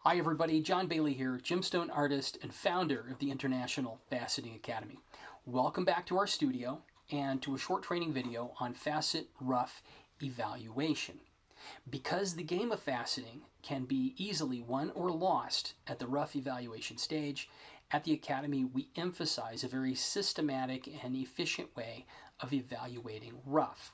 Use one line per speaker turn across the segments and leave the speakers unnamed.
Hi everybody, John Bailey here, gemstone artist and founder of the International Faceting Academy. Welcome back to our studio and to a short training video on facet rough evaluation. Because the game of faceting can be easily won or lost at the rough evaluation stage, at the Academy we emphasize a very systematic and efficient way of evaluating rough.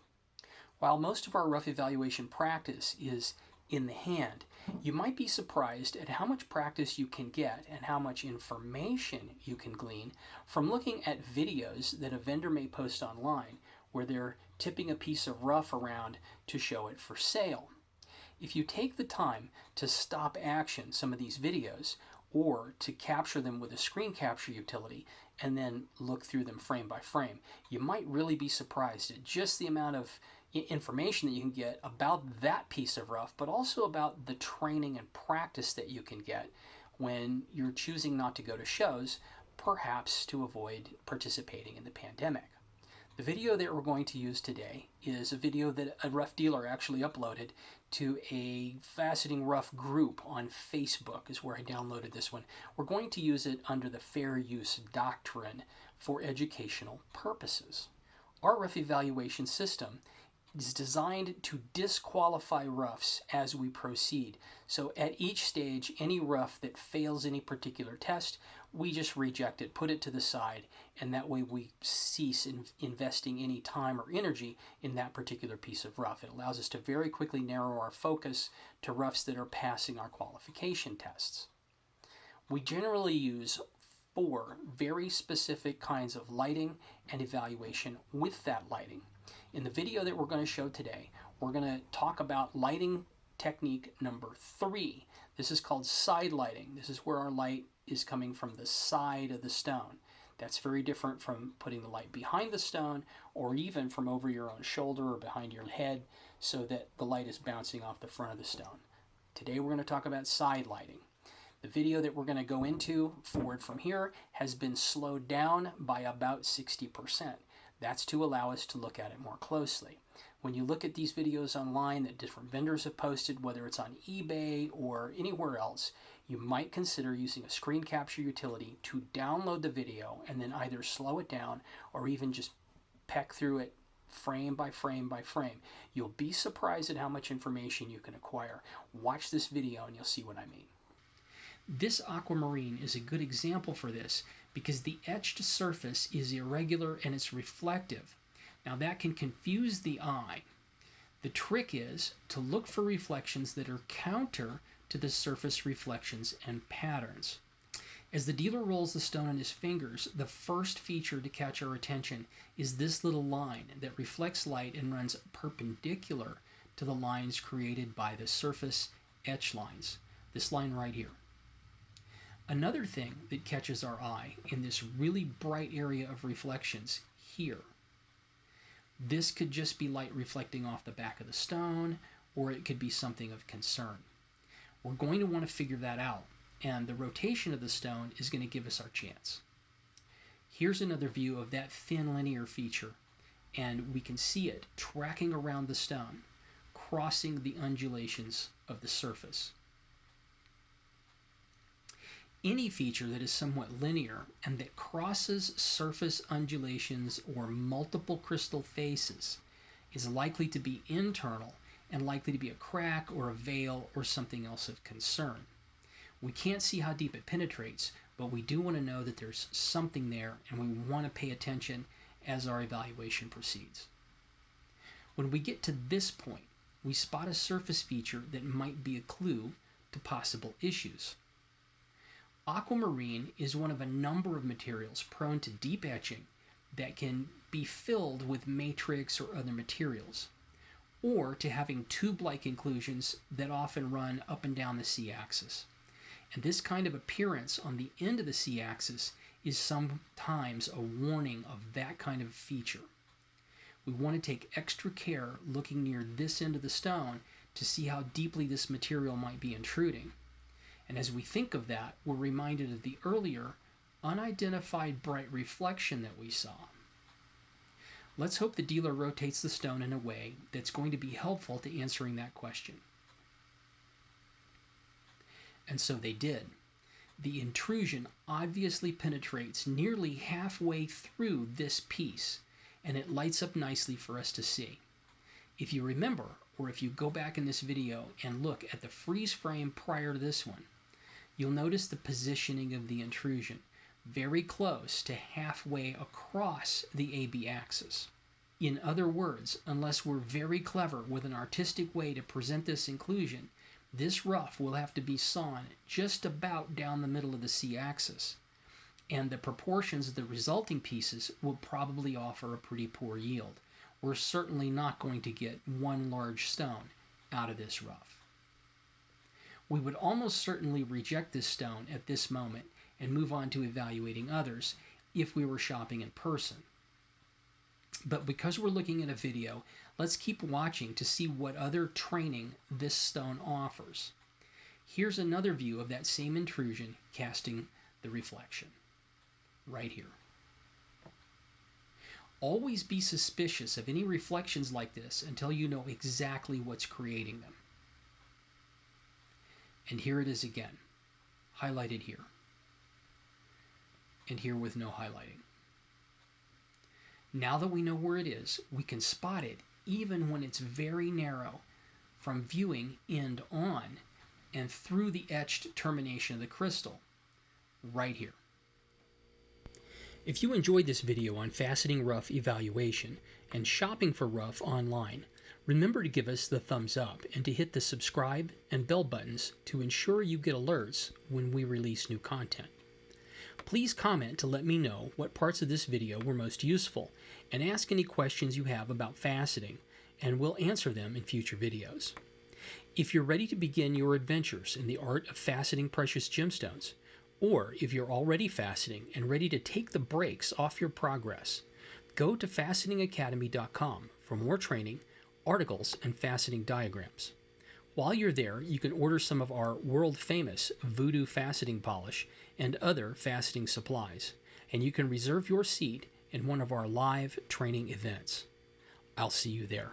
While most of our rough evaluation practice is in the hand, you might be surprised at how much practice you can get and how much information you can glean from looking at videos that a vendor may post online where they're tipping a piece of rough around to show it for sale. If you take the time to stop action some of these videos or to capture them with a screen capture utility and then look through them frame by frame, you might really be surprised at just the amount of information that you can get about that piece of rough, but also about the training and practice that you can get when you're choosing not to go to shows, perhaps to avoid participating in the pandemic. The video that we're going to use today is a video that a rough dealer actually uploaded to a faceting rough group on Facebook, is where I downloaded this one. We're going to use it under the fair use doctrine for educational purposes. Our rough evaluation system is designed to disqualify roughs as we proceed. So at each stage, any rough that fails any particular test, we just reject it, put it to the side, and that way we cease investing any time or energy in that particular piece of rough. It allows us to very quickly narrow our focus to roughs that are passing our qualification tests. We generally use 4 very specific kinds of lighting and evaluation with that lighting. In the video that we're going to show today, we're going to talk about lighting technique number 3. This is called side lighting. This is where our light is coming from the side of the stone. That's very different from putting the light behind the stone or even from over your own shoulder or behind your head so that the light is bouncing off the front of the stone. Today we're going to talk about side lighting. The video that we're going to go into forward from here has been slowed down by about 60%. That's to allow us to look at it more closely. When you look at these videos online that different vendors have posted, whether it's on eBay or anywhere else, you might consider using a screen capture utility to download the video and then either slow it down or even just peck through it frame by frame by frame. You'll be surprised at how much information you can acquire. Watch this video and you'll see what I mean. This aquamarine is a good example for this because the etched surface is irregular and it's reflective. Now that can confuse the eye. The trick is to look for reflections that are counter to the surface reflections and patterns. As the dealer rolls the stone on his fingers, the first feature to catch our attention is this little line that reflects light and runs perpendicular to the lines created by the surface etch lines. This line right here. Another thing that catches our eye in this really bright area of reflections here. This could just be light reflecting off the back of the stone, or it could be something of concern. We're going to want to figure that out, and the rotation of the stone is going to give us our chance. Here's another view of that thin linear feature, and we can see it tracking around the stone, crossing the undulations of the surface. Any feature that is somewhat linear and that crosses surface undulations or multiple crystal faces is likely to be internal and likely to be a crack or a veil or something else of concern. We can't see how deep it penetrates, but we do want to know that there's something there and we want to pay attention as our evaluation proceeds. When we get to this point, we spot a surface feature that might be a clue to possible issues. Aquamarine is one of a number of materials prone to deep etching that can be filled with matrix or other materials, or to having tube-like inclusions that often run up and down the C-axis. And this kind of appearance on the end of the C-axis is sometimes a warning of that kind of feature. We want to take extra care looking near this end of the stone to see how deeply this material might be intruding. And as we think of that, we're reminded of the earlier unidentified bright reflection that we saw. Let's hope the dealer rotates the stone in a way that's going to be helpful to answering that question. And so they did. The intrusion obviously penetrates nearly halfway through this piece, and it lights up nicely for us to see. If you remember, or if you go back in this video and look at the freeze frame prior to this one, you'll notice the positioning of the intrusion very close to halfway across the AB axis. In other words, unless we're very clever with an artistic way to present this inclusion, this rough will have to be sawn just about down the middle of the C-axis, and the proportions of the resulting pieces will probably offer a pretty poor yield. We're certainly not going to get one large stone out of this rough. We would almost certainly reject this stone at this moment and move on to evaluating others if we were shopping in person. But because we're looking at a video, let's keep watching to see what other training this stone offers. Here's another view of that same intrusion casting the reflection, right here. Always be suspicious of any reflections like this until you know exactly what's creating them. And here it is again, highlighted here, and here with no highlighting. Now that we know where it is, we can spot it even when it's very narrow from viewing end on and through the etched termination of the crystal, right here. If you enjoyed this video on faceting rough evaluation and shopping for rough online, remember to give us the thumbs up and to hit the subscribe and bell buttons to ensure you get alerts when we release new content. Please comment to let me know what parts of this video were most useful and ask any questions you have about faceting, and we'll answer them in future videos. If you're ready to begin your adventures in the art of faceting precious gemstones, or if you're already faceting and ready to take the brakes off your progress, go to facetingacademy.com for more training, articles, and faceting diagrams. While you're there, you can order some of our world-famous voodoo faceting polish and other faceting supplies, and you can reserve your seat in one of our live training events. I'll see you there.